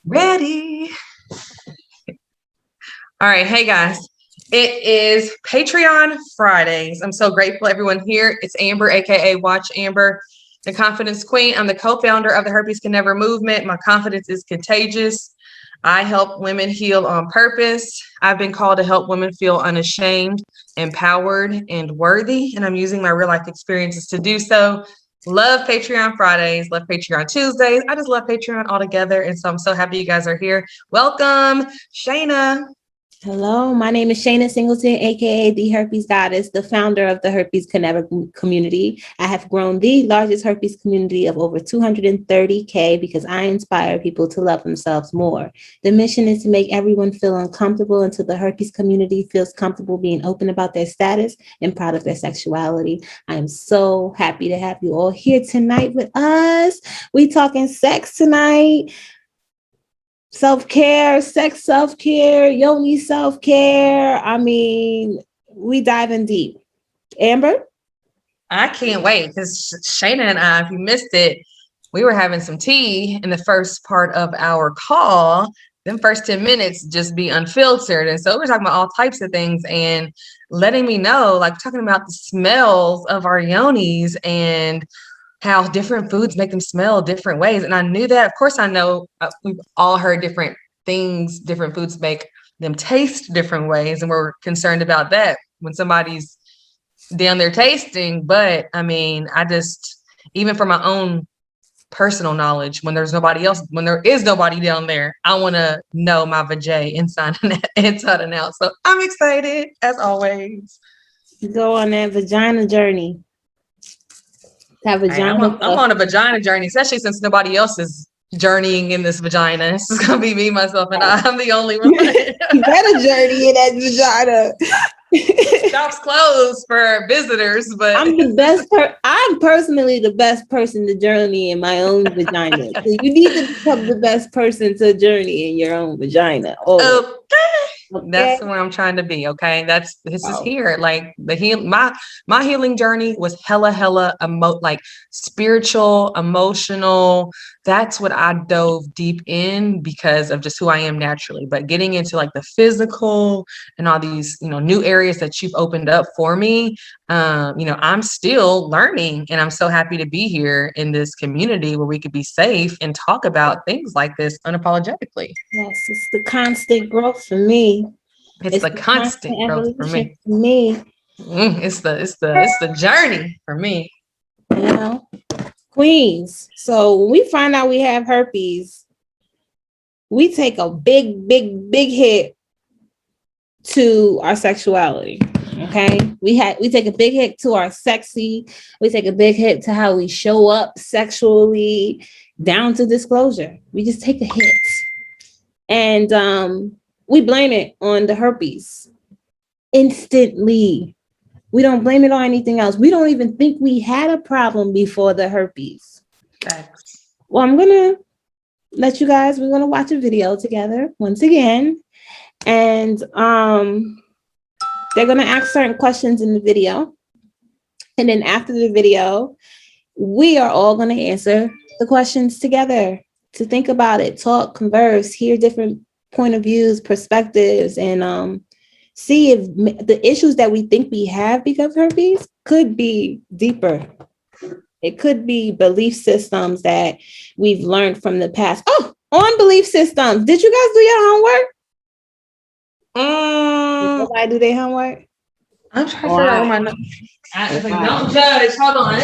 Ready. All right. Hey, guys. It is Patreon Fridays. I'm so grateful everyone here. It's Amber, aka Watch Amber, the Confidence Queen. I'm the co-founder of the Herpes Can Never movement. My confidence is contagious. I help women heal on purpose. I've been called to help women feel unashamed, empowered, and worthy. And I'm using my real life experiences to do so. Love Patreon Fridays, love Patreon Tuesdays. I just love Patreon altogether. And so I'm so happy you guys are here. Welcome, Shayna. Hello, my name is Shayna Singleton, aka the Herpes Goddess, the founder of the Herpes Can Never community. I have grown the largest herpes community of over 230K because I inspire people to love themselves more. The mission is to make everyone feel uncomfortable until the herpes community feels comfortable being open about their status and proud of their sexuality. I am so happy to have you all here tonight with us. We talking sex tonight. Self-care, sex self-care, yoni self-care. I mean, we diving deep. Amber? I can't wait because Shayna and I, if you missed it, we were having some tea in the first part of our call. Them first 10 minutes just be unfiltered. And so we're talking about all types of things and letting me know, like talking about the smells of our yonis and how different foods make them smell different ways. And I knew that. Of course, I know we've all heard different things, different foods make them taste different ways. And we're concerned about that when somebody's down there tasting. But I mean, even for my own personal knowledge, when there is nobody down there, I want to know my vajay inside and out. So I'm excited as always. Go on that vagina journey. I'm on a vagina journey, especially since nobody else is journeying in this vagina. It's gonna be me, myself, and I'm the only one. You better journey in that vagina. Shops closed for visitors, but I'm personally the best person to journey in my own vagina. So you need to become the best person to journey in your own vagina. Okay. That's where I'm trying to be. Okay. This is here. Like my healing journey was hella spiritual, emotional. That's what I dove deep in because of just who I am naturally. But getting into like the physical and all these, new areas that you've opened up for me, I'm still learning, and I'm so happy to be here in this community where we could be safe and talk about things like this unapologetically. Yes, it's the constant growth for me. It's the constant growth for me. It's the journey for me. Queens. So when we find out we have herpes, we take a big hit to our sexuality. Okay. We take a big hit to our sexy. We take a big hit to how we show up sexually, down to disclosure. We just take a hit. And we blame it on the herpes instantly. We don't blame it on anything else. We don't even think we had a problem before the herpes. Thanks. Well, I'm going to let you guys, we're going to watch a video together once again. And they're going to ask certain questions in the video. And then after the video, we are all going to answer the questions together to think about it, talk, converse, hear different point of views, perspectives, and see if the issues that we think we have because of herpes could be deeper. It could be belief systems that we've learned from the past. Oh, on belief systems. Did you guys do your homework? Did somebody do their homework? I'm trying to figure out my notes. Don't judge. Hold on.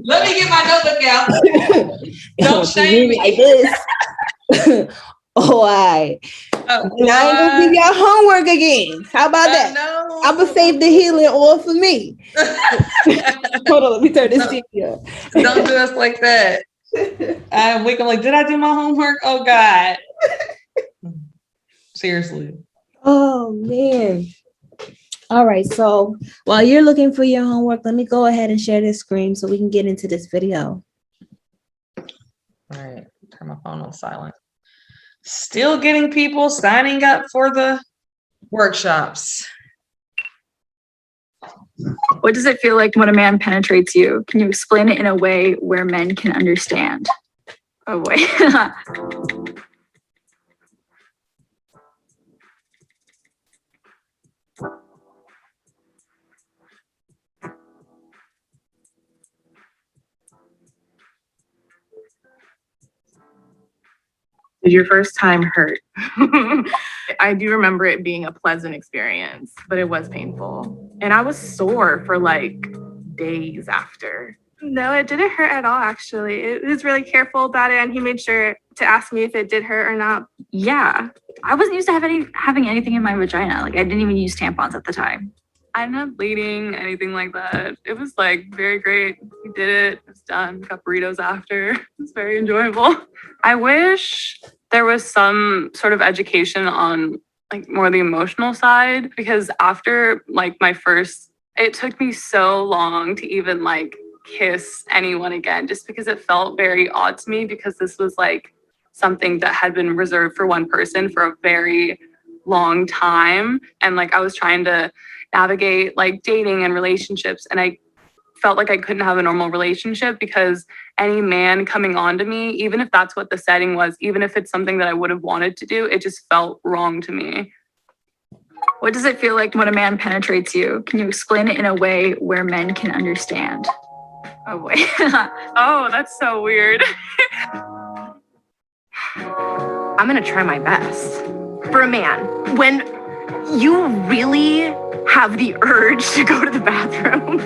Let me get my notebook out. Don't shame me. Like this. All right. Now I'm gonna give y'all homework again. How about that? No. I'm gonna save the healing all for me. Hold on, let me turn this TV up. Don't do us like that. I'm like, did I do my homework? Oh God. Seriously. Oh man. All right. So while you're looking for your homework, let me go ahead and share this screen so we can get into this video. All right. Turn my phone on silent. Still getting people signing up for the workshops. What does it feel like when a man penetrates you? Can you explain it in a way where men can understand? Oh, wait. Did your first time hurt? I do remember it being a pleasant experience, but it was painful. And I was sore for like days after. No, it didn't hurt at all, actually. It was really careful about it, and he made sure to ask me if it did hurt or not. Yeah, I wasn't used to having anything in my vagina. Like I didn't even use tampons at the time. I didn't have bleeding, anything like that. It was like very great. We did it. It was done. Got burritos after. It was very enjoyable. I wish there was some sort of education on like more the emotional side, because after like my first, it took me so long to even like kiss anyone again, just because it felt very odd to me, because this was like something that had been reserved for one person for a very long time. And like I was trying to navigate like dating and relationships, and I felt like I couldn't have a normal relationship because any man coming on to me, even if that's what the setting was, even if it's something that I would have wanted to do, it just felt wrong to me. What does it feel like when a man penetrates you? Can you explain it in a way where men can understand? Oh wait. Oh, that's so weird. I'm gonna try my best. For a man, when you really have the urge to go to the bathroom,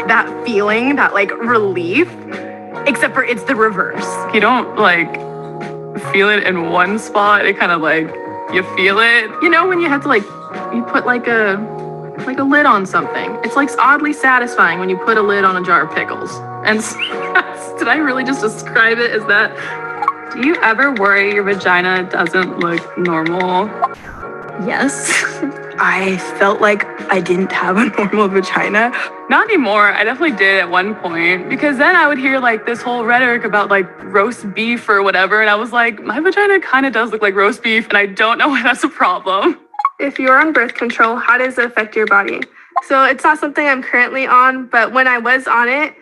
that feeling, that like relief, except for it's the reverse. You don't like feel it in one spot. It kind of like, you feel it. You know, when you have to like, you put like a lid on something. It's like oddly satisfying when you put a lid on a jar of pickles. And did I really just describe it as that? Do you ever worry your vagina doesn't look normal? Yes. I felt like I didn't have a normal vagina. Not anymore. I definitely did at one point, because then I would hear like this whole rhetoric about like roast beef or whatever. And I was like, my vagina kind of does look like roast beef, and I don't know why that's a problem. If you're on birth control, how does it affect your body? So it's not something I'm currently on, but when I was on it,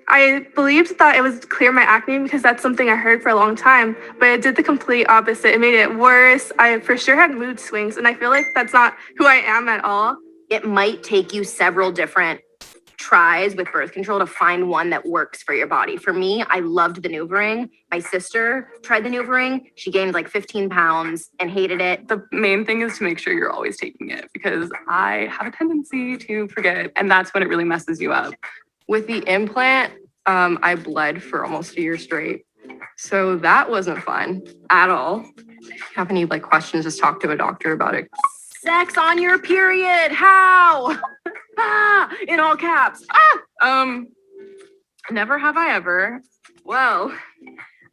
I believed that it would clear my acne, because that's something I heard for a long time, but it did the complete opposite. It made it worse. I for sure had mood swings, and I feel like that's not who I am at all. It might take you several different tries with birth control to find one that works for your body. For me, I loved the NuvaRing. My sister tried the NuvaRing. She gained like 15 pounds and hated it. The main thing is to make sure you're always taking it, because I have a tendency to forget, and that's when it really messes you up. With the implant, I bled for almost a year straight. So that wasn't fun at all. If you have any like questions, just talk to a doctor about it. Sex on your period, how? In all caps. Never have I ever. Well,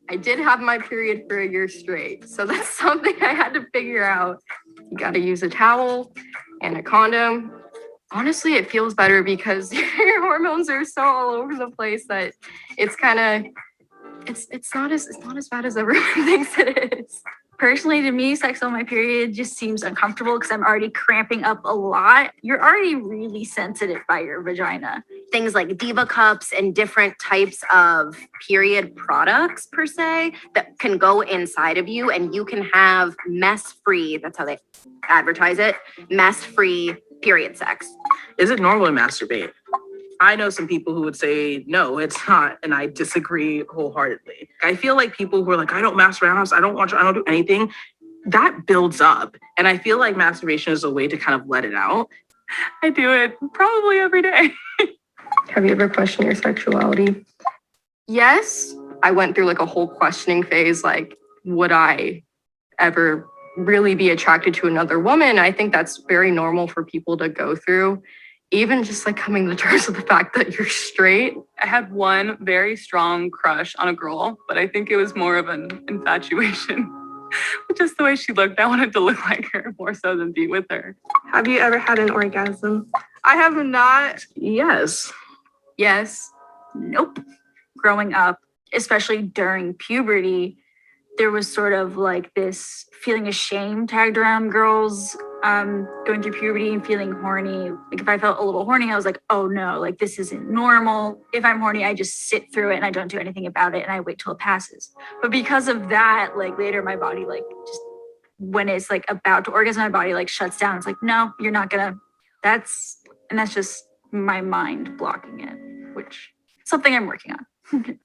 I did have my period for a year straight. So that's something I had to figure out. You gotta use a towel and a condom. Honestly, it feels better because your hormones are so all over the place that it's kind of, it's not as bad as everyone thinks it is. Personally, to me, sex on my period just seems uncomfortable because I'm already cramping up a lot. You're already really sensitive by your vagina. Things like Diva cups and different types of period products per se that can go inside of you, and you can have mess-free, that's how they advertise it, mess-free period sex. Is it normal to masturbate? I know some people who would say, no, it's not. And I disagree wholeheartedly. I feel like people who are like, I don't masturbate, I don't do anything. That builds up. And I feel like masturbation is a way to kind of let it out. I do it probably every day. Have you ever questioned your sexuality? Yes. I went through like a whole questioning phase. Like, would I ever really be attracted to another woman? I think that's very normal for people to go through. Even just like coming to terms with the fact that you're straight. I had one very strong crush on a girl, but I think it was more of an infatuation. Just the way she looked, I wanted to look like her more so than be with her. Have you ever had an orgasm? I have not. Yes. Yes. Nope. Growing up, especially during puberty, there was sort of like this feeling of shame tagged around girls going through puberty and feeling horny. Like if I felt a little horny, I was like, oh no, like this isn't normal. If I'm horny, I just sit through it and I don't do anything about it and I wait till it passes. But because of that, like later my body like just when it's like about to orgasm, my body like shuts down. It's like, no, you're not gonna, that's just my mind blocking it, which is something I'm working on.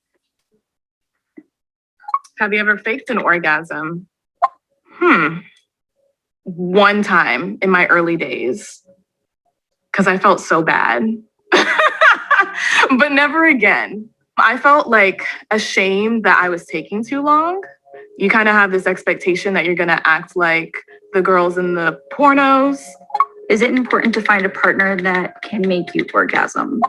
Have you ever faked an orgasm? One time in my early days, because I felt so bad. But never again. I felt like ashamed that I was taking too long. You kind of have this expectation that you're going to act like the girls in the pornos. Is it important to find a partner that can make you orgasm?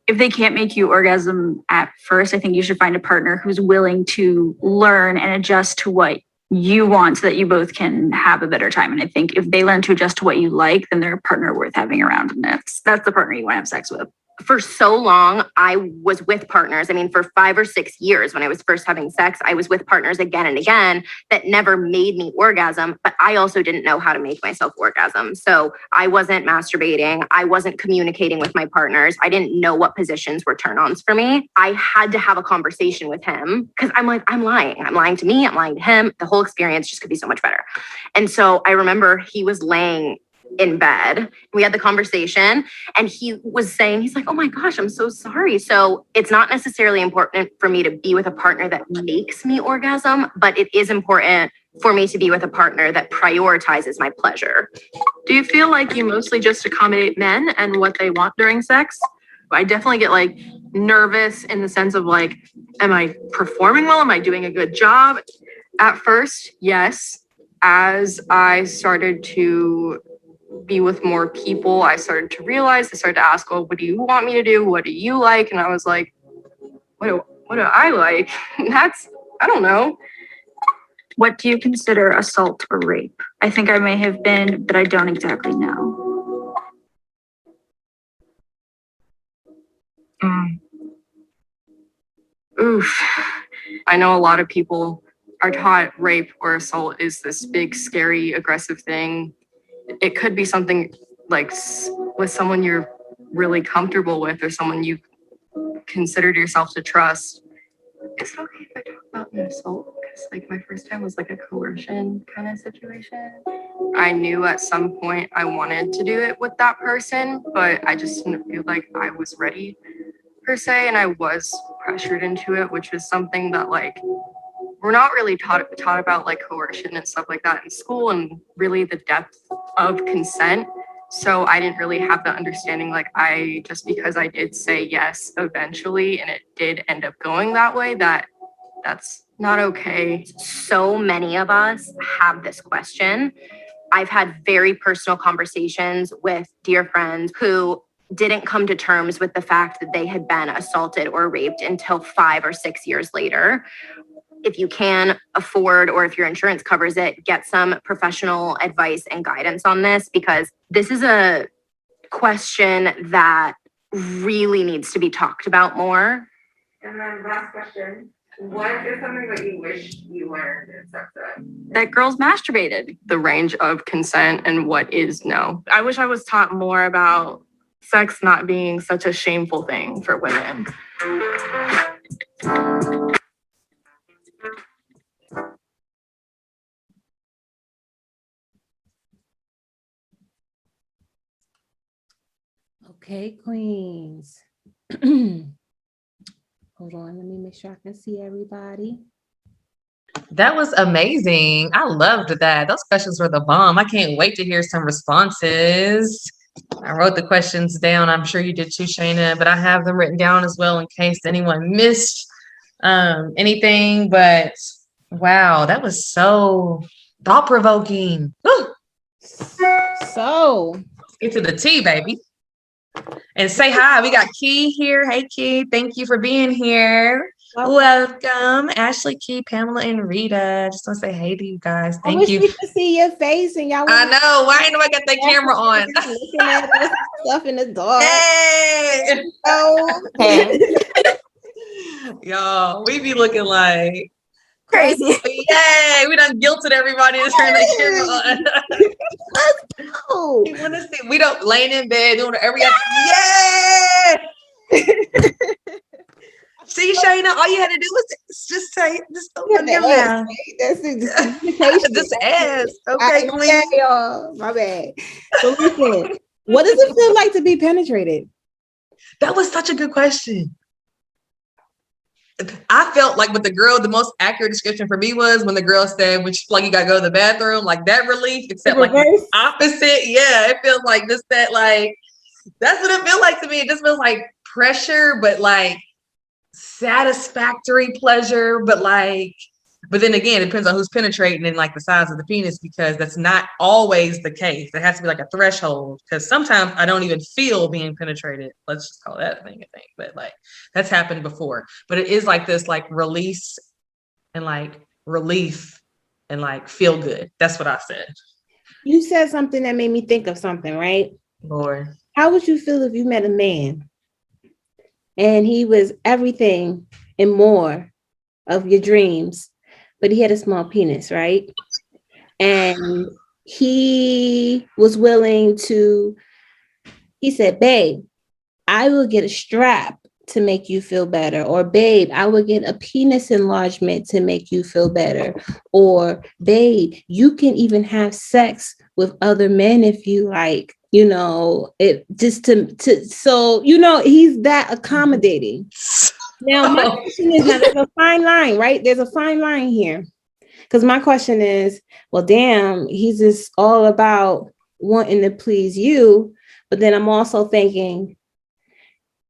If they can't make you orgasm at first, I think you should find a partner who's willing to learn and adjust to what you want so that you both can have a better time. And I think if they learn to adjust to what you like, then they're a partner worth having around. And that's the partner you want to have sex with. For so long, I was with partners. I mean, for 5 or 6 years when I was first having sex, I was with partners again and again that never made me orgasm, but I also didn't know how to make myself orgasm. So I wasn't masturbating. I wasn't communicating with my partners. I didn't know what positions were turn-ons for me. I had to have a conversation with him because I'm like, I'm lying. I'm lying to me. I'm lying to him. The whole experience just could be so much better. And so I remember he was laying in bed. We had the conversation and he was saying, he's like, oh my gosh, I'm so sorry. So it's not necessarily important for me to be with a partner that makes me orgasm, but it is important for me to be with a partner that prioritizes my pleasure. Do you feel like you mostly just accommodate men and what they want during sex? I definitely get like nervous in the sense of like, am I performing well? Am I doing a good job? At first, yes. As I started to be with more people, I started to realize, I started to ask, well, what do you want me to do? What do you like? And I was like, what do I like? I don't know. What do you consider assault or rape? I think I may have been, but I don't exactly know. Oof. I know a lot of people are taught rape or assault is this big, scary, aggressive thing. It could be something like with someone you're really comfortable with or someone you considered yourself to trust. Is it okay if I talk about an assault? Because like my first time was like a coercion kind of situation. I knew at some point I wanted to do it with that person, but I just didn't feel like I was ready per se. And I was pressured into it, which is something that like we're not really taught about like coercion and stuff like that in school and really the depth of consent. So I didn't really have the understanding, like just because I did say yes eventually and it did end up going that way, that's not okay. So many of us have this question. I've had very personal conversations with dear friends who didn't come to terms with the fact that they had been assaulted or raped until 5 or 6 years later. If you can afford or if your insurance covers it, get some professional advice and guidance on this because this is a question that really needs to be talked about more. And then last question. What is something that you wish you learned in sex ed? That girls masturbated. The range of consent and what is no. I wish I was taught more about sex not being such a shameful thing for women. Okay, queens. Hold on, let me make sure I can see everybody. That was amazing. I loved that. Those questions were the bomb. I can't wait to hear some responses. I wrote the questions down. I'm sure you did too, Shayna, but I have them written down as well in case anyone missed anything. But wow, that was so thought-provoking. So let's get to the tea, baby. And say hi. We got Key here. Hey, Key. Thank you for being here. Welcome, Ashley, Key, Pamela, and Rita. Just want to say hey to you guys. Thank you. I wish we could see your face and y'all. I know. Why ain't nobody got that camera on? Looking at us stuff in the dark. Hey. Y'all, we be looking like Crazy. Yay, we done guilted everybody to turn the camera on. Let's go. We want to see. We don't laying in bed doing every Yay! See, Shayna, all you had to do was just say, just open your mouth. That's it. Just ask. Okay, yeah, y'all. My bad. So listen, what does it feel like to be penetrated? That was such a good question. I felt like with the girl, the most accurate description for me was when the girl said, when she like you gotta go to the bathroom, like that relief, except like the opposite. Yeah, it feels like just that, like that's what it feels like to me. It just feels like pressure, but like satisfactory pleasure, but then again, it depends on who's penetrating and like the size of the penis, because that's not always the case. There has to be like a threshold, because sometimes I don't even feel being penetrated. Let's just call that a thing, I think. But like that's happened before. But it is like this like release and like relief and like feel good. That's what I said. You said something that made me think of something, right? Lord. How would you feel if you met a man and he was everything and more of your dreams, but he had a small penis, right? And he was willing to, he said, babe, I will get a strap to make you feel better. Or babe, I will get a penis enlargement to make you feel better. Or babe, you can even have sex with other men if you like, you know, it just so, you know, he's that accommodating. Now, my question is, now there's a fine line, right? There's a fine line here. Because my question is, well, damn, he's just all about wanting to please you. But then I'm also thinking,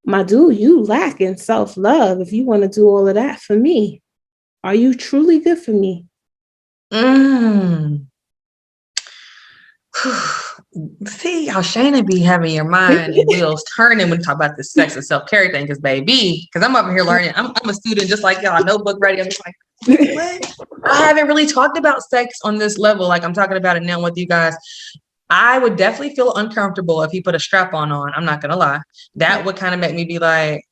my dude, you lack in self-love if you want to do all of that for me. Are you truly good for me? See how Shayna be having your mind and wheels turning when you talk about this sex and self-care thing, because I'm over here learning. I'm a student just like y'all, notebook ready. I'm just like, what? I haven't really talked about sex on this level. Like I'm talking about it now with you guys. I would definitely feel uncomfortable if he put a strap on. I'm not gonna lie. That would kind of make me be like,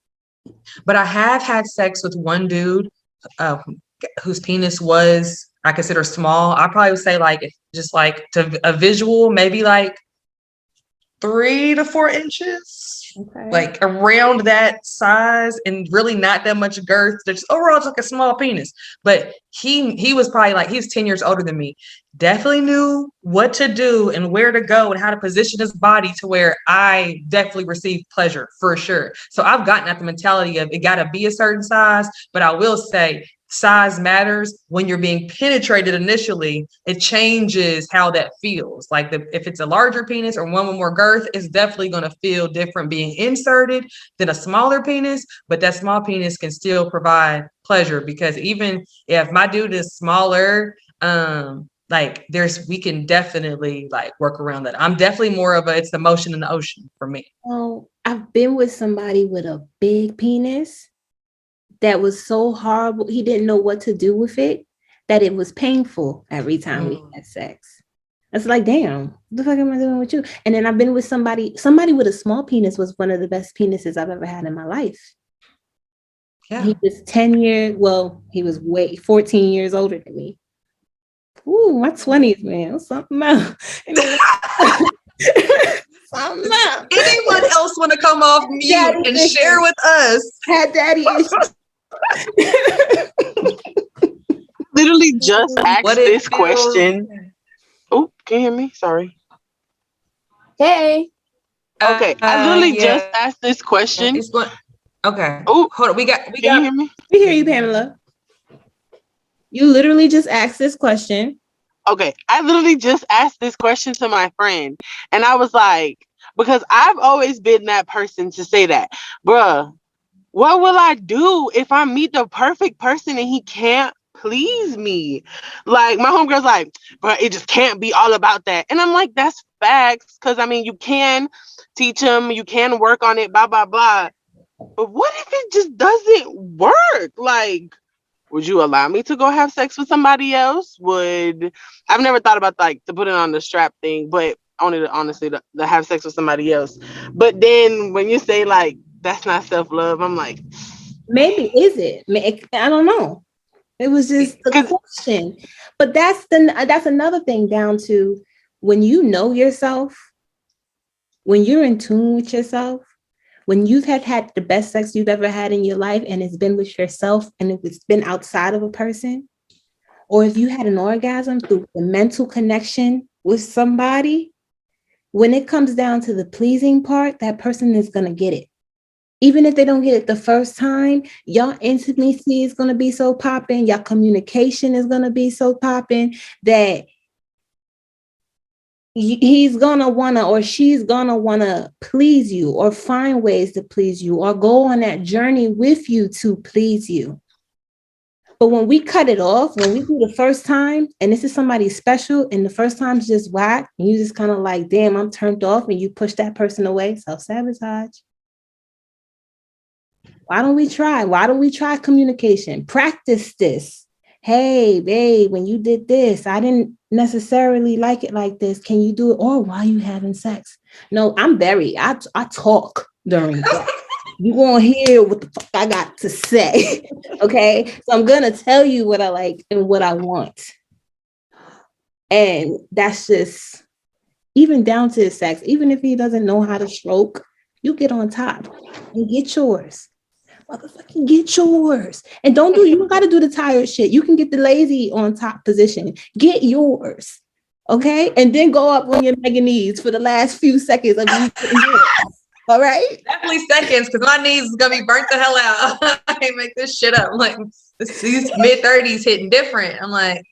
but I have had sex with one dude whose penis was, I consider small. I probably would say like, just like to a visual, maybe like 3 to 4 inches. Okay. Like around that size and really not that much girth. Just overall, it's like a small penis. But he was probably like, he's 10 years older than me. Definitely knew what to do and where to go and how to position his body to where I definitely received pleasure for sure. So I've gotten at the mentality of it got to be a certain size, but I will say size matters. When you're being penetrated initially, it changes how that feels. Like if it's a larger penis or one with more girth, it's definitely going to feel different being inserted than a smaller penis, but that small penis can still provide pleasure, because even if my dude is smaller, like we can definitely like work around that. I'm definitely more of it's the motion in the ocean for me. Oh, I've been with somebody with a big penis that was so horrible. He didn't know what to do with it, that it was painful every time we had sex. It's like, damn, what the fuck am I doing with you? And then I've been with somebody with a small penis was one of the best penises I've ever had in my life. Yeah. He was 10 years, well, he was 14 years older than me. Ooh, my 20s, man. Something else. Something else. Anyone else want to come off mute and share with us? Had daddy issues. Literally just asked this question. Oh, can you hear me? Sorry. Hey. Okay, I literally just asked this question. Okay. Oh, hold on. We got. Can you hear me? We hear you, Pamela. You literally just asked this question. Okay, I literally just asked this question to my friend, and I was like, because I've always been that person to say that, bruh, what will I do if I meet the perfect person and he can't please me? Like, my homegirl's like, but it just can't be all about that. And I'm like, that's facts, because I mean, you can teach him, you can work on it, blah, blah, blah. But what if it just doesn't work? Like, would you allow me to go have sex with somebody else? I've never thought about like to put it on the strap thing, but only to honestly to have sex with somebody else. But then when you say like that's not self-love, I'm like, maybe is it? I don't know. It was just a question. But that's another thing down to when you know yourself, when you're in tune with yourself, when you've had the best sex you've ever had in your life and it's been with yourself and if it's been outside of a person, or if you had an orgasm through the mental connection with somebody, when it comes down to the pleasing part, that person is going to get it. Even if they don't get it the first time, your intimacy is going to be so popping, your communication is going to be so popping that he's going to want to, or she's going to want to please you or find ways to please you or go on that journey with you to please you. But when we cut it off, when we do the first time, and this is somebody special, and the first time's just whack, and you just kind of like, damn, I'm turned off, and you push that person away, self-sabotage. Why don't we try? Why don't we try communication? Practice this. Hey, babe, when you did this, I didn't necessarily like it like this. Can you do it? Or while you having sex? No, I talk during sex. You won't hear what the fuck I got to say. Okay. So I'm going to tell you what I like and what I want. And that's just, even down to his sex, even if he doesn't know how to stroke, you get on top and get yours. Motherfucking get yours. And you don't got to do the tired shit. You can get the lazy on top position. Get yours. Okay. And then go up on your mega knees for the last few seconds of you getting yours. All right. Definitely seconds, because my knees is gonna be burnt the hell out. I can't make this shit up. Like these mid-30s hitting different. I'm like,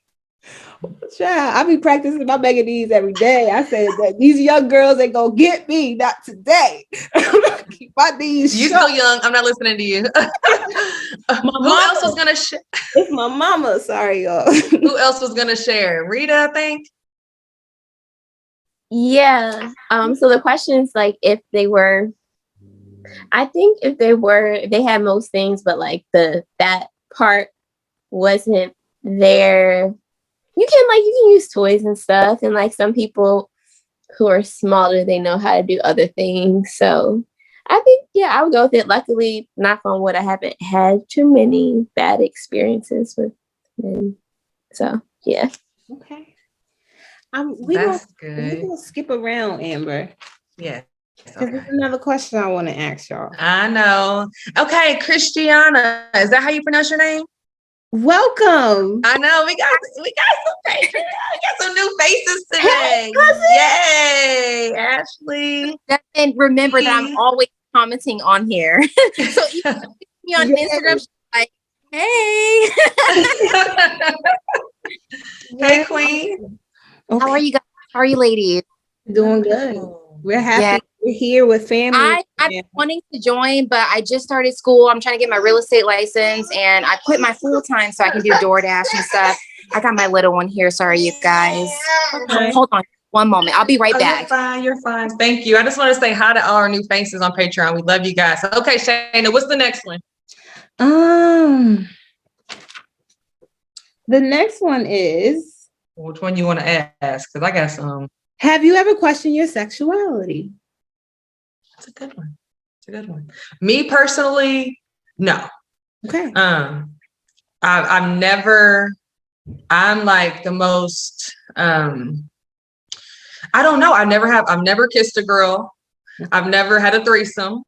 child, I be practicing my mega knees every day. I said that these young girls ain't gonna get me, not today. Keep my knees. You so young. I'm not listening to you. Who else was gonna share? It's my mama. Sorry, y'all. Who else was gonna share? Rita, I think. Yeah. So the question is like if they had most things, but like that part wasn't there. You can use toys and stuff, and like some people who are smaller, they know how to do other things. So I think, yeah, I would go with it. Luckily, knock on wood, I haven't had too many bad experiences with men. So yeah. Okay. We're gonna skip around, Amber. Yeah. Because there's another question I want to ask y'all. I know. Okay, Christiana, is that how you pronounce your name? Welcome. I know we got some new faces today. Yay, Ashley. And remember that I'm always commenting on here. So even me on Instagram, she's like, hey. Hey, Queen. Okay. How are you guys? How are you ladies? Doing good. We're happy. Yeah. We're here with family. I'm wanting to join, but I just started school. I'm trying to get my real estate license, and I quit my full time so I can do DoorDash and stuff. I got my little one here. Sorry, you guys. Okay. Hold on one moment. I'll be right back. You're fine. Thank you. I just want to say hi to all our new faces on Patreon. We love you guys. Okay, Shayna, what's the next one? The next one is, which one you want to ask? Because I got some. Have you ever questioned your sexuality? That's a good one. It's a good one. Me personally, no. Okay. I've never. I'm like the most. I don't know. I've never kissed a girl. I've never had a threesome.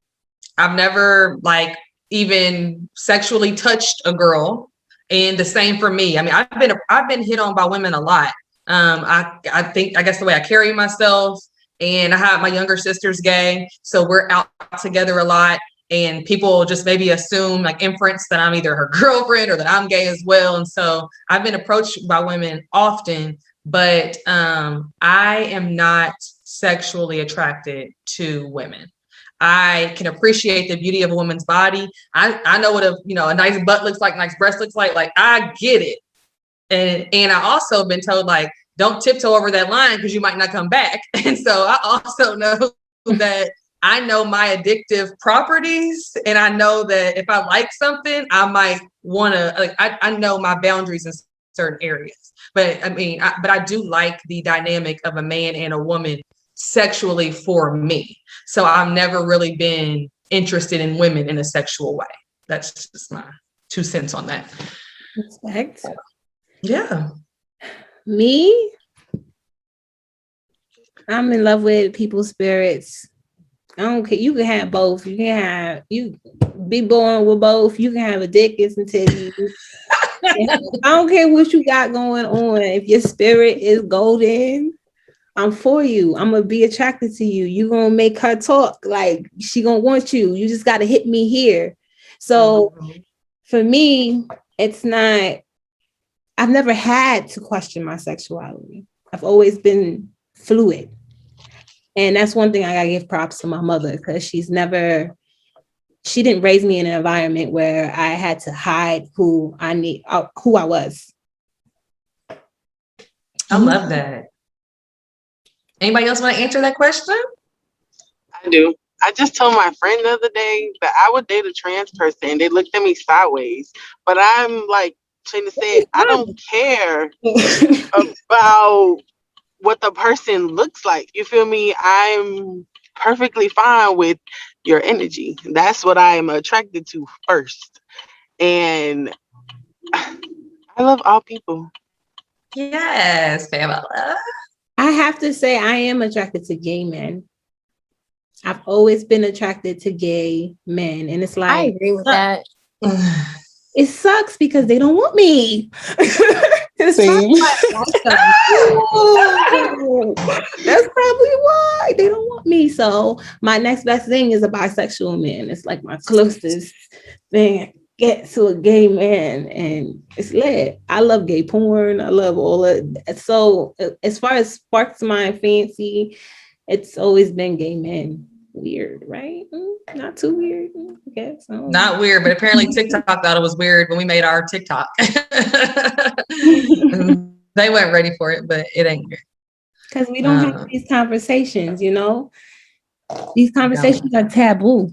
I've never like even sexually touched a girl. And the same for me. I mean, I've been hit on by women a lot. I guess the way I carry myself, and I have my younger sister's gay, so we're out together a lot, and people just maybe assume like inference that I'm either her girlfriend or that I'm gay as well. And so I've been approached by women often, but I am not sexually attracted to women. I can appreciate the beauty of a woman's body. I know what a nice butt looks like, nice breast looks like. Like I get it. And I also been told like, don't tiptoe over that line because you might not come back. And so I also know that I know my addictive properties, and I know that if I like something, I might want to like, I know my boundaries in certain areas. But I mean, but I do like the dynamic of a man and a woman sexually for me. So I've never really been interested in women in a sexual way. That's just my 2 cents on that. Respect. Yeah. Me? I'm in love with people's spirits. I don't care. You can have both. You be born with both. You can have a dick and some titties. I don't care what you got going on. If your spirit is golden, I'm for you. I'm gonna be attracted to you. You gonna make her talk. Like she gonna want you. You just gotta hit me here. So for me, it's not, I've never had to question my sexuality. I've always been fluid. And that's one thing I gotta give props to my mother, because she didn't raise me in an environment where I had to hide who I was. I love that. Anybody else want to answer that question? I do. I just told my friend the other day that I would date a trans person. They looked at me sideways. But I'm like, Shayna said, I don't care about what the person looks like. You feel me? I'm perfectly fine with your energy. That's what I am attracted to first. And I love all people. Yes, Pamela. I have to say I am attracted to gay men. I've always been attracted to gay men. And it's like, I agree with that. It sucks because they don't want me. Same. That's probably why they don't want me. So my next best thing is a bisexual man. It's like my closest thing. Get to a gay man, and it's lit. I love gay porn. I love all of that. So as far as sparks my fancy, it's always been gay men. Weird, right? Not too weird, I guess. Not weird, but apparently TikTok thought it was weird when we made our TikTok. They weren't ready for it, but it ain't weird. Because we don't have these conversations, you know? These conversations are taboo.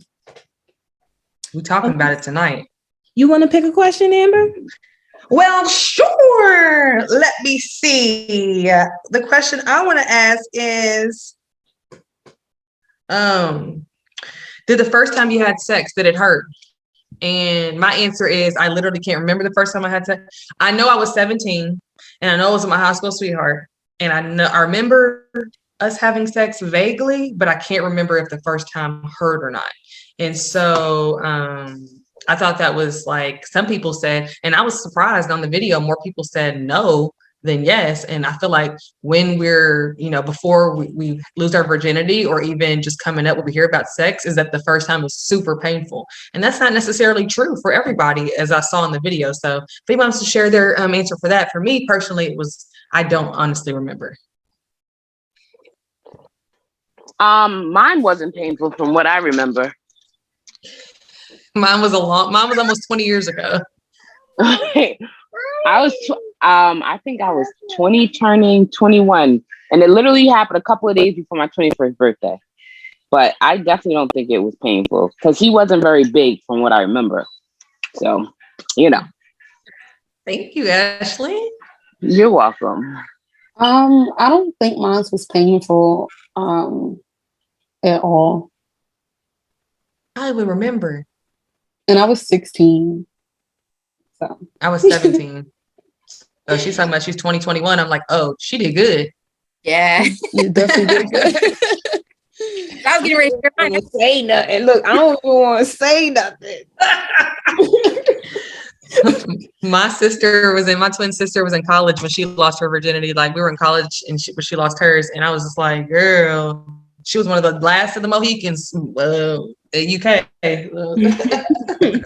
We're talking about it tonight. You want to pick a question, Amber? Well, sure. Let me see. The question I want to ask is, did the first time you had sex, did it hurt? And my answer is, I literally can't remember the first time I had sex. I know I was 17, and I know it was my high school sweetheart. And I remember us having sex vaguely, but I can't remember if the first time hurt or not. And so, I thought that was like, some people said, and I was surprised on the video, more people said no than yes. And I feel like when we're, before we lose our virginity, or even just coming up when we hear about sex, is that the first time is super painful. And that's not necessarily true for everybody, as I saw in the video. So if anyone wants to share their answer for that, for me personally, I don't honestly remember. Mine wasn't painful from what I remember. Mine was almost 20 years ago. I think I was 20 turning 21, and it literally happened a couple of days before my 21st birthday. But I definitely don't think it was painful because he wasn't very big from what I remember. So, Thank you, Ashley. You're welcome. I don't think mine was painful at all. I would remember. And I was 16. So I was 17. So she's talking about she's 2021. I'm like, oh, she did good. Yeah. You definitely did good. I was getting ready to say nothing. Look, I don't even want to say nothing. My twin sister was in college when she lost her virginity. Like, we were in college and she lost hers. And I was just like, girl, she was one of the last of the Mohicans. The UK.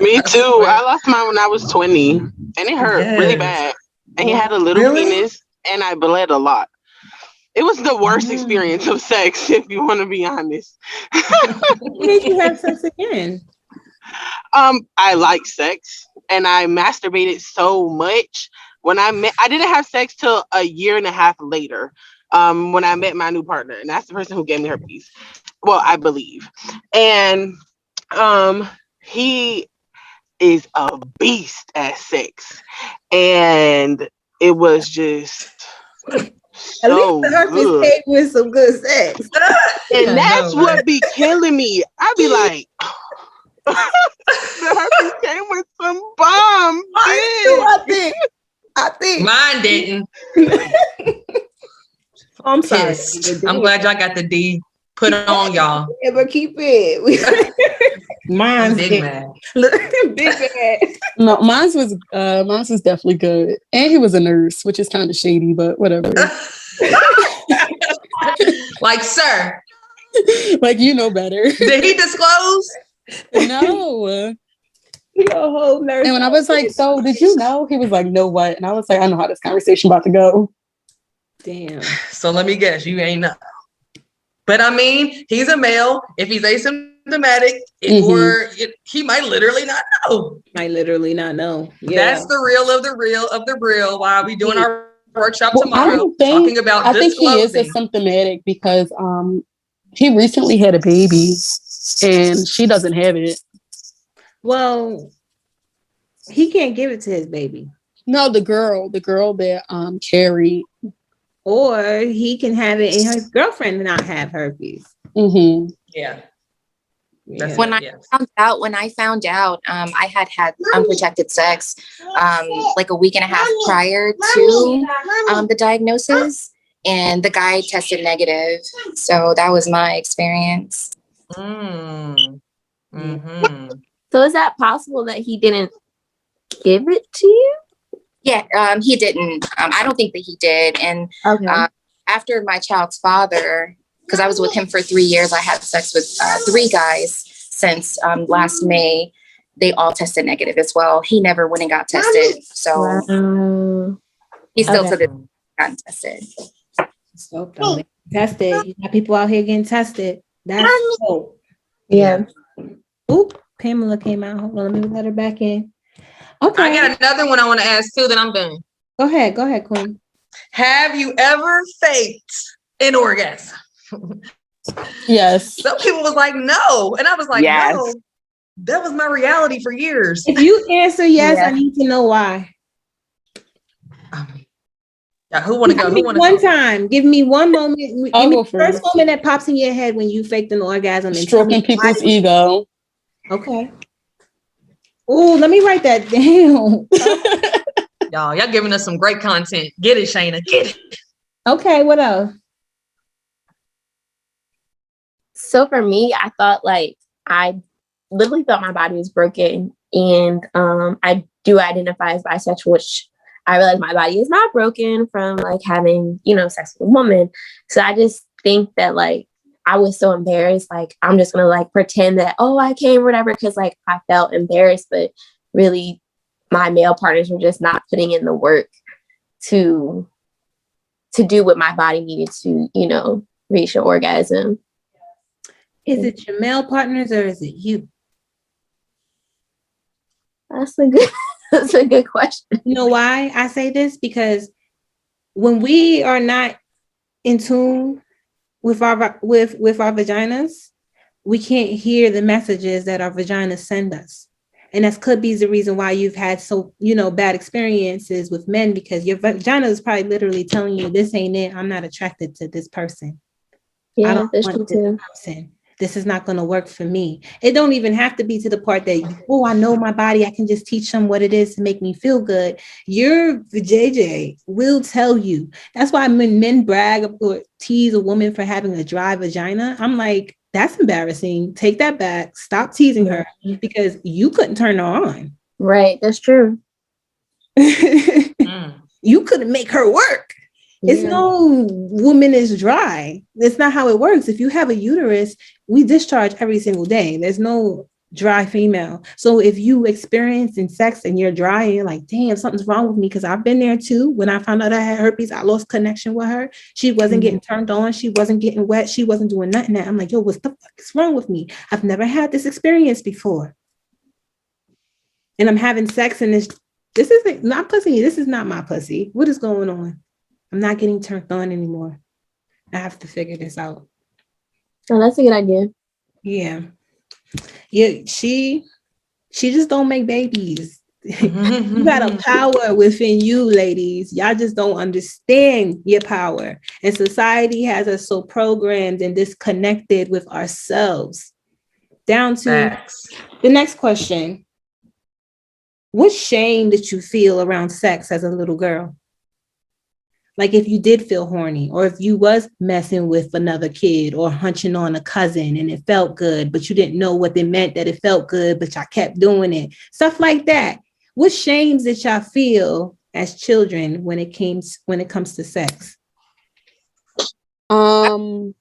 Me too. I lost mine when I was 20, and it hurt really bad. And he had a little penis, and I bled a lot. It was the worst experience of sex, if you want to be honest. When did you have sex again? I like sex, and I masturbated so much. I didn't have sex till a year and a half later. When I met my new partner, and that's the person who gave me herpes. Well, I believe. And he is a beast at sex. And it was just at least the herpes came with some good sex. And that's what be killing me. I be like, the herpes came with some bomb. I think mine didn't. I'm sorry. I'm glad y'all got the D put on y'all. Yeah, but keep it. Mine's big mad. Big mad. No, mine was definitely good. And he was a nurse, which is kind of shady, but whatever. Like, sir, Like, you know better. did he disclose? No. You're a whole nurse. And when I was like, so did you know? He was like, no, what? And I was like, I know how this conversation about to go. Damn. So let me guess, you ain't know. But I mean, he's a male. If he's asymptomatic, he might literally not know. Might literally not know. Yeah. That's the real of the real of the real. While we doing our workshop Well, tomorrow, talking about I think he is disclosing. asymptomatic because he recently had a baby and she doesn't have it. Well, he can't give it to his baby. No, the girl that carried. Or he can have it and his girlfriend not have herpes. Mm-hmm. Yeah. When I found out, I had unprotected sex like a week and a half prior to the diagnosis, and the guy tested negative. So that was my experience. Mm-hmm. So is that possible that he didn't give it to you? Yeah, he didn't. I don't think that he did. And after my child's father, because I was with him for 3 years, I had sex with 3 guys since last May. They all tested negative as well. He never went and got tested. So he still to this gotten tested. So tested. You got people out here getting tested. That's dope. Yeah. Oop, Pamela came out. Hold on, let me let her back in. Okay. I got another one I want to ask too, then I'm done. Go ahead, Queen. Have you ever faked an orgasm? Yes. Some people was like, no. And I was like, yes. No. That was my reality for years. If you answer yes, I need to know why. Yeah, who want to go? Who want to One time. Give me one moment. Give me go the first moment that pops in your head when you faked an orgasm. Stroking people's ego. Okay. Oh, let me write that down. Y'all giving us some great content. Get it, Shayna. Get it. Okay, what else? So for me, I thought I literally thought my body was broken, and I do identify as bisexual, which I realize my body is not broken from having sex with a woman. So I just think that I was so embarrassed. I'm just gonna pretend that I came or whatever because I felt embarrassed, but really my male partners were just not putting in the work to do what my body needed to reach an orgasm. Is it your male partners or is it you? That's a good question. You know why I say this? Because when we are not in tune with our vaginas, we can't hear the messages that our vaginas send us. And that could be the reason why you've had bad experiences with men, because your vagina is probably literally telling you, this ain't it. I'm not attracted to this person. Yeah, I don't that's want true this person. This is not going to work for me. It don't even have to be to the part that, I know my body. I can just teach them what it is to make me feel good. Your JJ will tell you. That's why when men brag or tease a woman for having a dry vagina, I'm like, that's embarrassing. Take that back. Stop teasing her because you couldn't turn her on. Right. That's true. You couldn't make her work. It's no woman is dry. That's not how it works. If you have a uterus, we discharge every single day. There's no dry female. So if you experience in sex and you're dry and you're like, damn, something's wrong with me, because I've been there too. When I found out I had herpes, I lost connection with her. She wasn't getting turned on. She wasn't getting wet. She wasn't doing nothing. I'm like, yo, what the fuck is wrong with me? I've never had this experience before. And I'm having sex and this isn't not pussy. This is not my pussy. What is going on? I'm not getting turned on anymore. I have to figure this out. Oh, that's a good idea. Yeah. Yeah, she just don't make babies. You got a power within you, ladies. Y'all just don't understand your power. And society has us so programmed and disconnected with ourselves. Down to the next question. What shame did you feel around sex as a little girl? Like if you did feel horny, or if you was messing with another kid or hunching on a cousin and it felt good, but you didn't know what it meant that it felt good, but y'all kept doing it. Stuff like that. What shames did y'all feel as children when it comes to sex? Who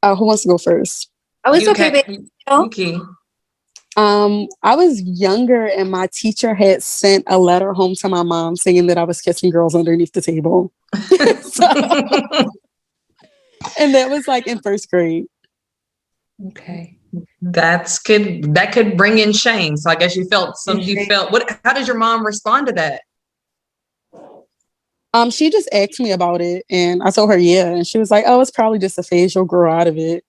wants to go first? Oh, it's okay, baby. Okay. I was younger and my teacher had sent a letter home to my mom saying that I was kissing girls underneath the table. And that was like in first grade. Okay. That could bring in shame. So I guess you felt how did your mom respond to that? She just asked me about it and I told her, yeah. And she was like, oh, it's probably just a phase. You'll grow out of it.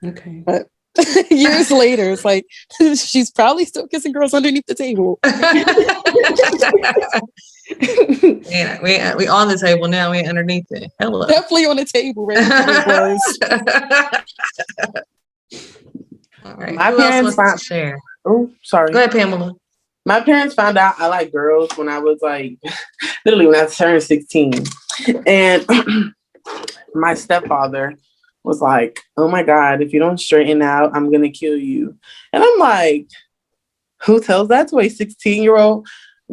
Okay. But years later, it's like, she's probably still kissing girls underneath the table. Yeah, we on the table now. We underneath it. Hello. Definitely on the table. Right? All right. My Who parents else wants to share? Oh, sorry. Go ahead, Pamela. My parents found out I like girls when I was like, literally when I turned 16. And my stepfather was like, oh my God, if you don't straighten out, I'm going to kill you. And I'm like, who tells that to a 16-year-old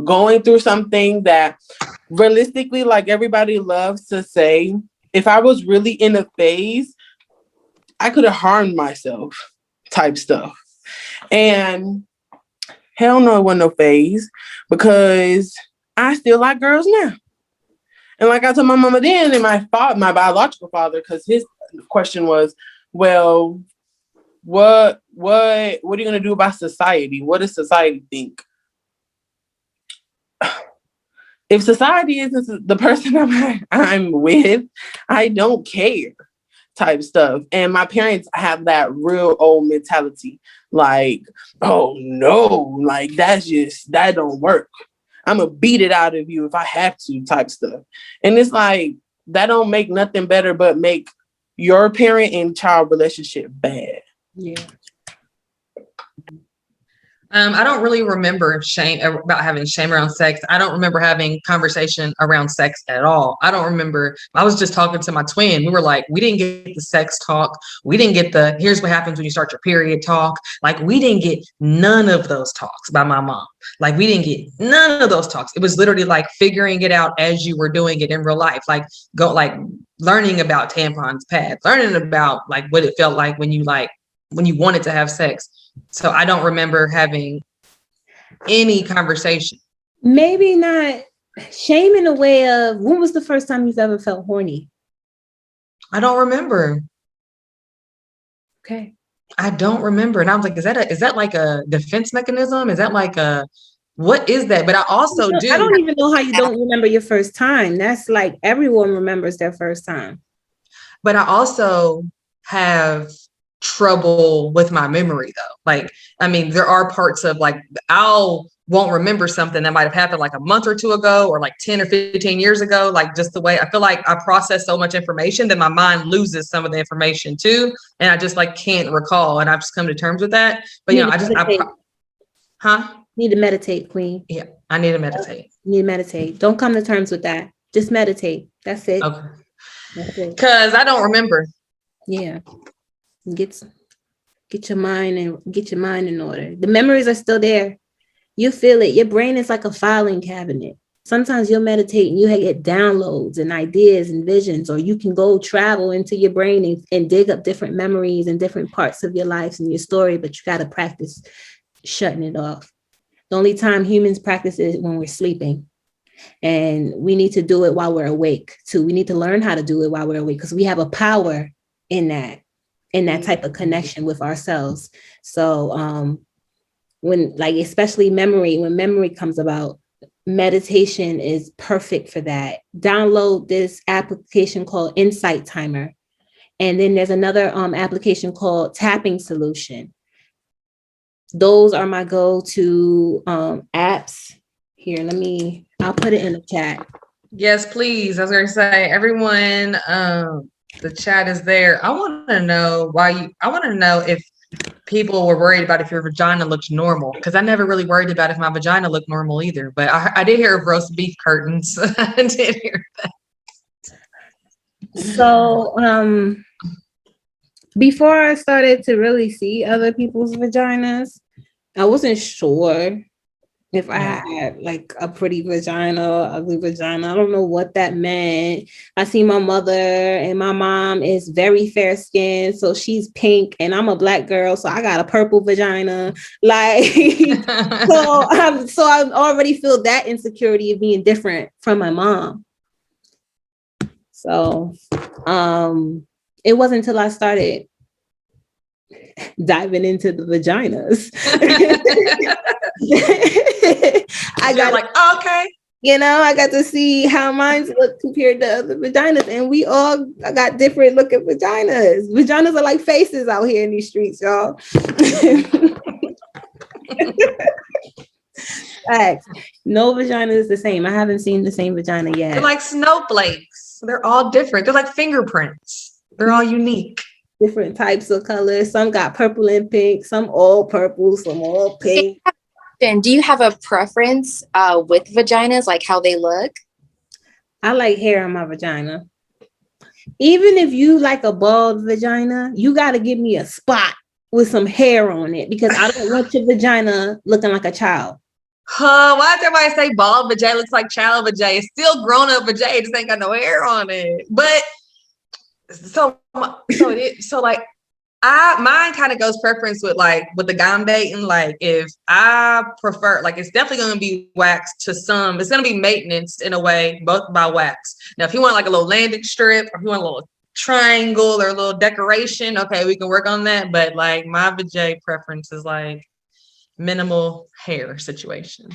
going through something that realistically, like everybody loves to say, if I was really in a phase, I could have harmed myself type stuff. And hell no, it wasn't no phase because I still like girls now. And like I told my mama then and my biological father, because his question was, well, what are you going to do about society? What does society think? If society isn't the person I'm with, I don't care type stuff. And my parents have that real old mentality. Like, oh no, like that don't work. I'm going to beat it out of you if I have to type stuff. And it's like, that don't make nothing better but make your parent and child relationship bad. Yeah. I don't really remember shame about having shame around sex. I don't remember having conversation around sex at all. I don't remember. I was just talking to my twin. We were like, we didn't get the sex talk. We didn't get the, here's what happens when you start your period talk. Like we didn't get none of those talks by my mom. Like we didn't get none of those talks. It was literally like figuring it out as you were doing it in real life. Like learning about tampons, pads, learning about like what it felt like when you wanted to have sex. So I don't remember having any conversation. Maybe not shame in a way of, when was the first time you've ever felt horny? I don't remember. Okay. I don't remember. And I was like, is that like a defense mechanism? Is that like what is that? But I also I don't even know how you don't remember your first time. That's like everyone remembers their first time. But I also have trouble with my memory though. Like, I mean, there are parts of like, won't remember something that might have happened like a month or two ago or like 10 or 15 years ago. Like just the way I feel like I process so much information that my mind loses some of the information too. And I just like can't recall. And I've just come to terms with that. But Need to meditate, Queen. Yeah, I need to meditate. You need to meditate. Don't come to terms with that. Just meditate. That's it. Okay. That's it. Because I don't remember. Yeah. Get your mind in order. The memories are still there. You feel it. Your brain is like a filing cabinet. Sometimes you'll meditate and you get downloads and ideas and visions, or you can go travel into your brain and dig up different memories and different parts of your life and your story, but you got to practice shutting it off. The only time humans practice is when we're sleeping. And we need to do it while we're awake too. We need to learn how to do it while we're awake because we have a power in that type of connection with ourselves. So when memory comes about, meditation is perfect for that. Download this application called Insight Timer. And then there's another application called Tapping Solution. Those are my go-to apps. Here, I'll put it in the chat. Yes, please. I was going to say, everyone, the chat is there. I want to know if people were worried about if your vagina looks normal, because I never really worried about if my vagina looked normal either. But I did hear of roast beef curtains. I did hear that. So before I started to really see other people's vaginas, I wasn't sure If I had like a pretty vagina, ugly vagina, I don't know what that meant. I see my mother and my mom is very fair skinned, so she's pink, and I'm a black girl, so I got a purple vagina. Like, so I already feel that insecurity of being different from my mom. So, it wasn't until I started diving into the vaginas. I got like, okay, you know, I got to see how mine look compared to other vaginas, and we all got different looking vaginas. Vaginas are like faces out here in these streets, y'all. Facts. No vagina is the same. I haven't seen the same vagina yet. They're like snowflakes. They're all different. They're like fingerprints. They're all unique. Different types of colors. Some got purple and pink, some all purple, some all pink. And do you have a preference with vaginas, like how they look? I like hair on my vagina. Even if you like a bald vagina, you got to give me a spot with some hair on it, because I don't want your vagina looking like a child. Why does everybody say bald vagina looks like child vagina? It's still grown up vagina, just ain't got no hair on it. But so like mine kind of goes preference with the guy I'm dating. Like, if I prefer, like, it's definitely going to be waxed to some. It's going to be maintenance in a way, both by wax. Now, if you want like a little landing strip, or if you want a little triangle or a little decoration, okay, we can work on that. But like, my vajay preference is like minimal hair situation.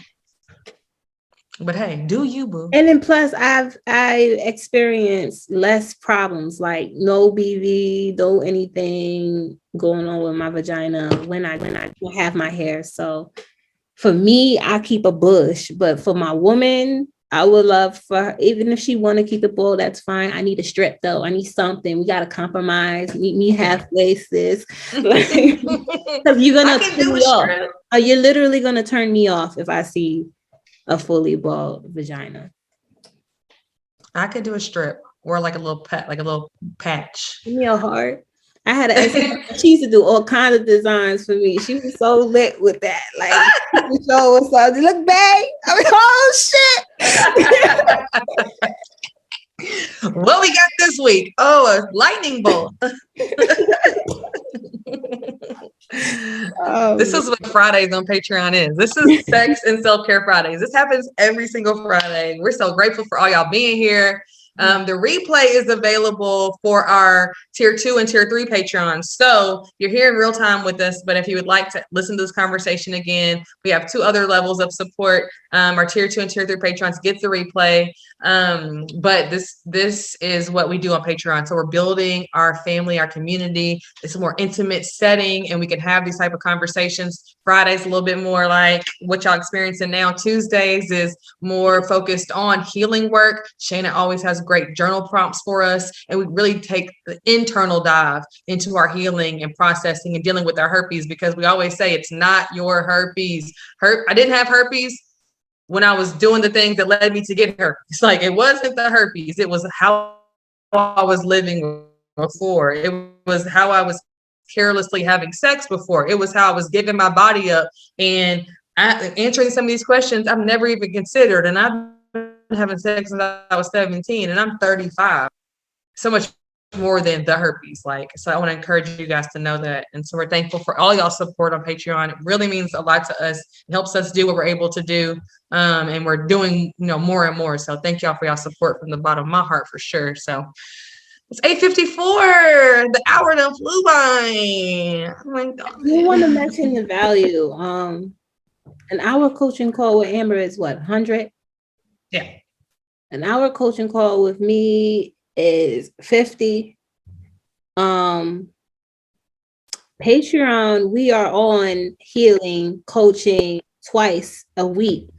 But hey, do you, boo? And then plus, I experienced less problems, like no BV, no anything going on with my vagina when I have my hair. So for me, I keep a bush. But for my woman, I would love for her, even if she want to keep it bald, that's fine. I need a strip though. I need something. We gotta compromise. Meet me halfway, sis. Because you're gonna turn me off. You're literally gonna turn me off if I see a fully bald vagina. I could do a strip or like a little patch. Give me a heart. I had she used to do all kinds of designs for me. She was so lit with that. Like, show us all. Look, babe. I mean, oh shit. What we got this week? Oh, a lightning bolt. This is what Fridays on Patreon is. This is Sex and Self-Care Fridays. This happens every single Friday. We're so grateful for all y'all being here. The replay is available for our tier 2 and tier 3 Patreons. So you're here in real time with us, but if you would like to listen to this conversation again, we have 2 other levels of support. Our tier 2 and tier 3 Patreons get the replay. But this is what we do on Patreon. So we're building our family, our community. It's a more intimate setting, and we can have these type of conversations. Fridays a little bit more like what y'all experiencing now. Tuesdays is more focused on healing work. Shayna always has great journal prompts for us, and we really take the internal dive into our healing and processing and dealing with our herpes, because we always say it's not your herpes. I didn't have herpes when I was doing the things that led me to get herpes. Like, it wasn't the herpes, it was how I was living before. It was how I was carelessly having sex before. It was how I was giving my body up and answering some of these questions I've never even considered. And I've been having sex since I was 17 and I'm 35. So much more than the herpes. Like, so I want to encourage you guys to know that. And so we're thankful for all y'all support on Patreon. It really means a lot to us. It helps us do what we're able to do. And we're doing, more and more. So thank y'all for y'all support from the bottom of my heart for sure. So it's 8:54. The hour done flew by. Oh my God. You want to mention the value. An hour coaching call with Amber is what, 100? Yeah. An hour coaching call with me is 50. Patreon, we are on healing coaching twice a week.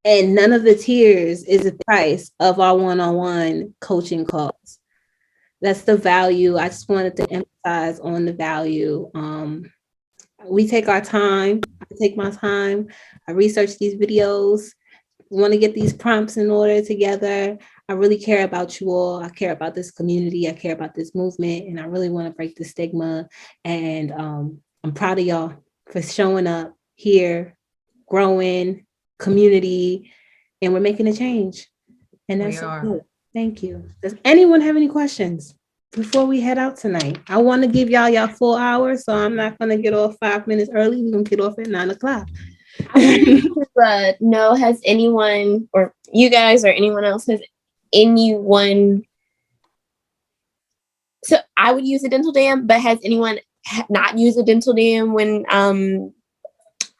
And none of the tiers is the price of our one-on-one coaching calls. That's the value. I just wanted to emphasize on the value. We take our time. I take my time. I research these videos. Want to get these prompts in order together. I really care about you all. I care about this community. I care about this movement. And I really want to break the stigma. And I'm proud of y'all for showing up here growing community, and we're making a change. And that's We so are. good. Thank you. Does anyone have any questions before we head out tonight? I want to give y'all full hour, so I'm not going to get off 5 minutes early. We're going to get off at 9 o'clock. No, has anyone, or you guys or anyone else, has anyone, so I would use a dental dam, but has anyone not used a dental dam when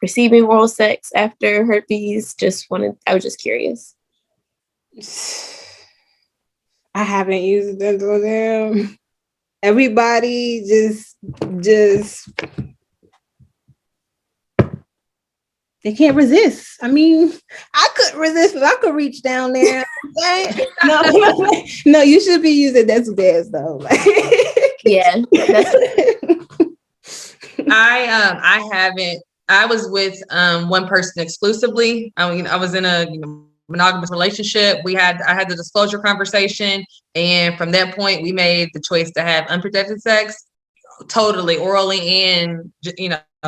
receiving oral sex after herpes? I was just curious. I haven't used a dental dam. Everybody just they can't resist. I mean, I couldn't resist, but I could reach down there. No, you should be using dental dams though. Yeah. I haven't. I was with one person exclusively. I mean, I was in a monogamous relationship. I had the disclosure conversation, and from that point, we made the choice to have unprotected sex, totally orally and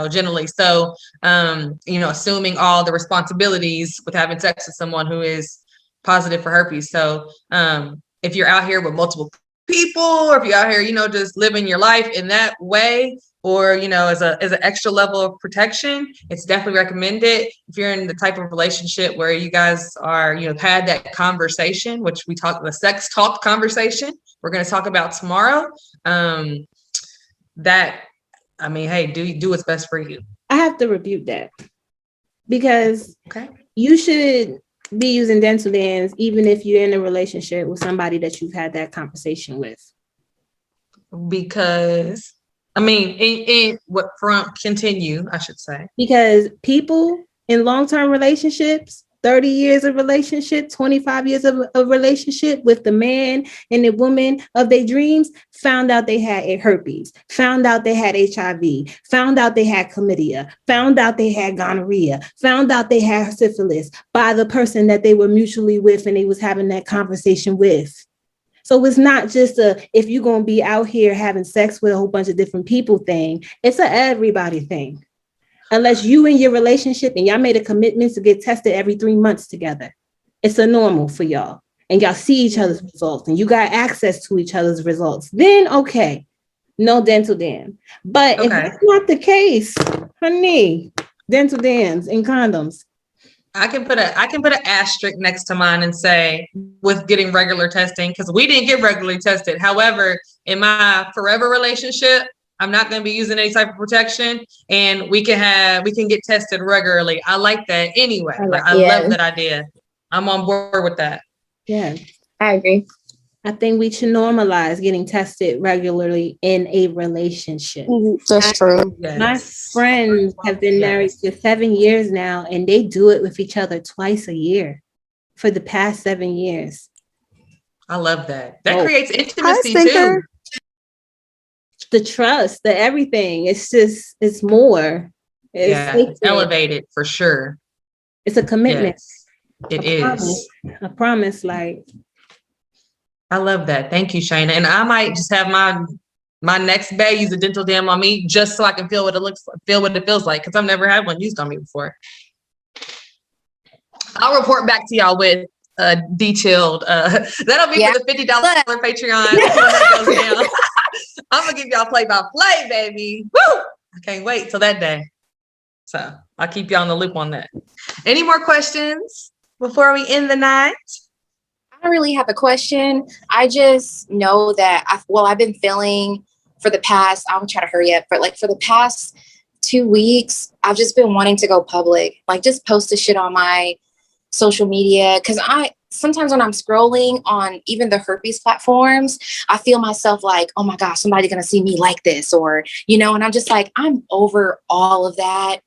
generally. So, assuming all the responsibilities with having sex with someone who is positive for herpes. So, if you're out here with multiple people, or if you're out here, just living your life in that way, or as an extra level of protection, it's definitely recommended. If you're in the type of relationship where you guys are, had that conversation, which we talked, the sex talk conversation we're going to talk about tomorrow. Hey, do what's best for you. I have to rebuke that, because you should be using dental dams even if you're in a relationship with somebody that you've had that conversation with. Because continue, I should say. Because people in long-term relationships, 30 years of relationship, 25 years of relationship with the man and the woman of their dreams, found out they had herpes, found out they had HIV, found out they had chlamydia, found out they had gonorrhea, found out they had syphilis by the person that they were mutually with and they was having that conversation with. So it's not just if you're going to be out here having sex with a whole bunch of different people thing, it's a everybody thing. Unless you in your relationship and y'all made a commitment to get tested every 3 months together. It's a normal for y'all. And y'all see each other's results and you got access to each other's results. Then, okay, no dental dam. But if that's not the case, honey, dental dams and condoms. I can put an asterisk next to mine and say with getting regular testing, because we didn't get regularly tested. However, in my forever relationship, I'm not going to be using any type of protection, and we can get tested regularly. I like that anyway. I love that idea. I'm on board with that. Yeah, I agree. I think we should normalize getting tested regularly in a relationship. That's true. My friends have been married for 7 years now, and they do it with each other twice a year for the past 7 years. I love that. That creates intimacy too. The trust, the everything. It's more. It's elevated for sure. It's a commitment. Yes, it is. A promise. Like, I love that. Thank you, Shayna. And I might just have my next bae use a dental dam on me just so I can feel what it feels like, because I've never had one used on me before. I'll report back to y'all with detailed. That'll be for the $50 Patreon. That goes down. I'm gonna give y'all play-by-play, baby. Woo! I can't wait till that day. So I'll keep y'all in the loop on that. Any more questions before we end the night? I don't really have a question. I just know that I've been feeling for the past, I'm trying to hurry up, but like for the past 2 weeks, I've just been wanting to go public, like just post the shit on my social media. Cause sometimes when I'm scrolling on even the herpes platforms, I feel myself like, oh my gosh, somebody's going to see me like this, or, and I'm just like, I'm over all of that.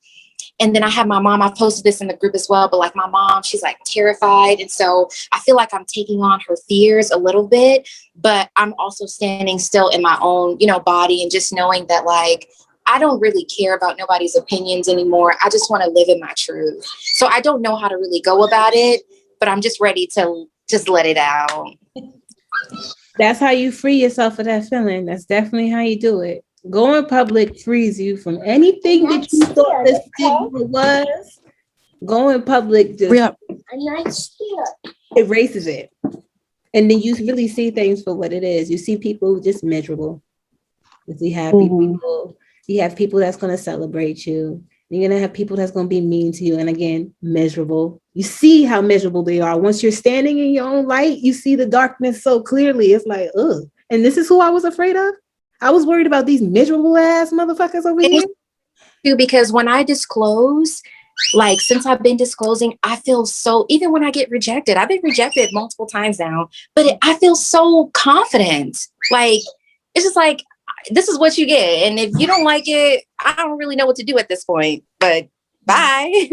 And then I have my mom, I posted this in the group as well, but like my mom, she's like terrified. And so I feel like I'm taking on her fears a little bit, but I'm also standing still in my own, body, and just knowing that like, I don't really care about nobody's opinions anymore. I just want to live in my truth. So I don't know how to really go about it, but I'm just ready to just let it out. That's how you free yourself of that feeling. That's definitely how you do it. Going public frees you from anything that you thought the stigma was. going public just erases it. And then you really see things for what it is. You see people just miserable. You see happy people. You have people that's going to celebrate you. You're going to have people that's going to be mean to you. And again, miserable. You see how miserable they are. Once you're standing in your own light, you see the darkness so clearly. It's like, ugh. And this is who I was afraid of. I was worried about these miserable ass motherfuckers over here. Because when I disclose, like since I've been disclosing, I feel so, even when I get rejected, I've been rejected multiple times now, but I feel so confident. Like, it's just like, this is what you get. And if you don't like it, I don't really know what to do at this point, but bye.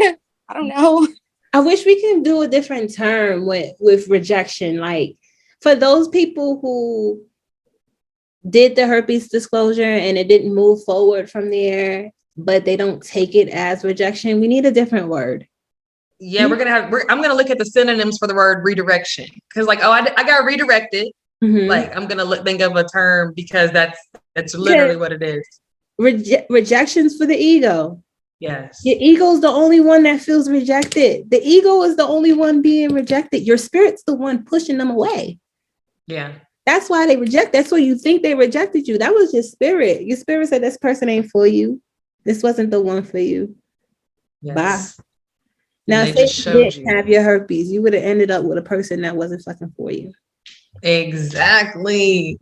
I don't know. I wish we can do a different term with rejection. Like for those people who did the herpes disclosure and it didn't move forward from there, but they don't take it as rejection, we need a different word. Yeah, I'm gonna look at the synonyms for the word redirection, because like, oh, I got redirected. Like I'm gonna think of a term, because that's literally what it is. Rejections for the ego. Yes. Your ego's the only one that feels rejected. The ego is the only one being rejected. Your spirit's the one pushing them away. Yeah. That's why they reject. That's why you think they rejected you. That was your spirit. Your spirit said, this person ain't for you. This wasn't the one for you. Yes. Bye. Now, say you didn't have your herpes, you would have ended up with a person that wasn't fucking for you. Exactly.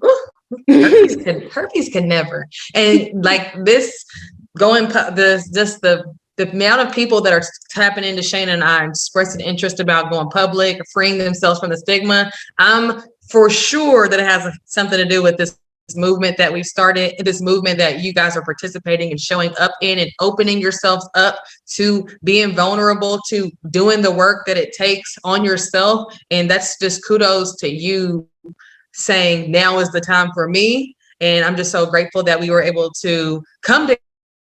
Herpes can never. And like this, the amount of people that are tapping into Shayna and I, expressing interest about going public, freeing themselves from the stigma, I'm for sure that it has something to do with this movement that we've started, this movement that you guys are participating and showing up in, and opening yourselves up to being vulnerable, to doing the work that it takes on yourself. And that's just kudos to you saying, now is the time for me. And I'm just so grateful that we were able to come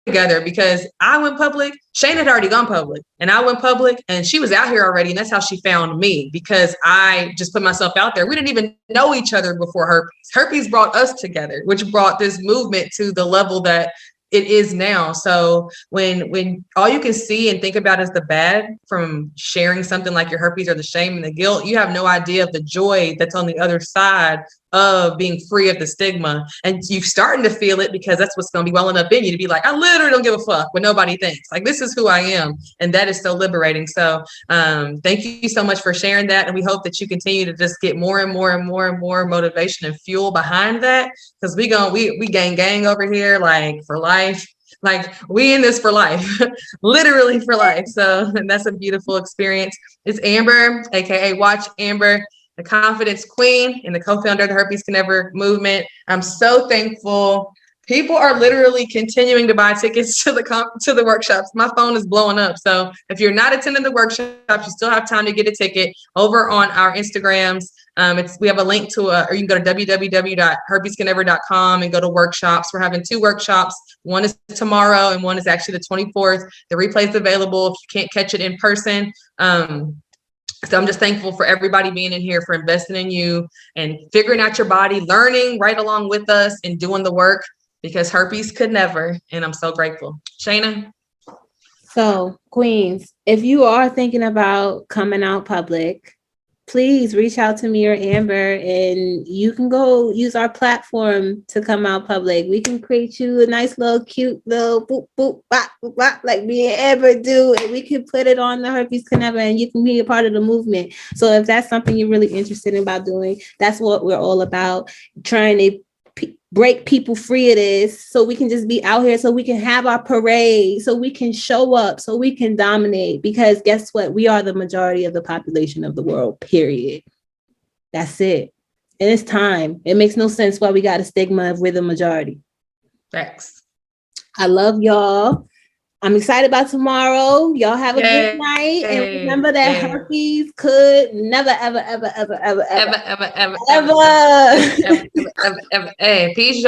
together, because I went public. Shayna had already gone public, and I went public, and she was out here already. And that's how she found me, because I just put myself out there. We didn't even know each other before herpes. Herpes brought us together, which brought this movement to the level that it is now. So when all you can see and think about is the bad from sharing something like your herpes, or the shame and the guilt, you have no idea of the joy that's on the other side of being free of the stigma. And you're starting to feel it, because that's what's going to be welling up in you, to be like, I literally don't give a fuck what nobody thinks. Like, this is who I am. And that is so liberating. So thank you so much for sharing that. And we hope that you continue to just get more and more and more and more motivation and fuel behind that, because we gang over here, like, for life. Like, we in this for life, literally for life. So that's a beautiful experience. It's Amber, aka Watch Amber, the confidence queen and the co-founder of the Herpes Can Never movement. I'm so thankful. People are literally continuing to buy tickets to the workshops. My phone is blowing up. So if you're not attending the workshops, you still have time to get a ticket over on our Instagrams. We have a link to or you can go to www.herpescannever.com and go to workshops. We're having 2 workshops. One is tomorrow and one is actually the 24th. The replay is available if you can't catch it in person. So I'm just thankful for everybody being in here, for investing in you and figuring out your body, learning right along with us and doing the work, because herpes could never. And I'm so grateful. Shayna? So, queens, if you are thinking about coming out public, please reach out to me or Amber, and you can go use our platform to come out public. We can create you a nice little cute little boop, boop, bop, boop, bop, like me and Amber do, and we can put it on the Herpes Can Never, and you can be a part of the movement. So if that's something you're really interested in about doing, that's what we're all about, trying to break people free of this, so we can just be out here, so we can have our parade, so we can show up, so we can dominate, because guess what? We are the majority of the population of the world, period. That's it. And it's time. It makes no sense why we got a stigma if we're the majority. Thanks. I love y'all. I'm excited about tomorrow. Y'all have a good night. And remember that herpes could never, ever, ever, ever, ever, ever, ever, ever, ever, ever, ever, ever, ever, ever. Hey, peace, y'all.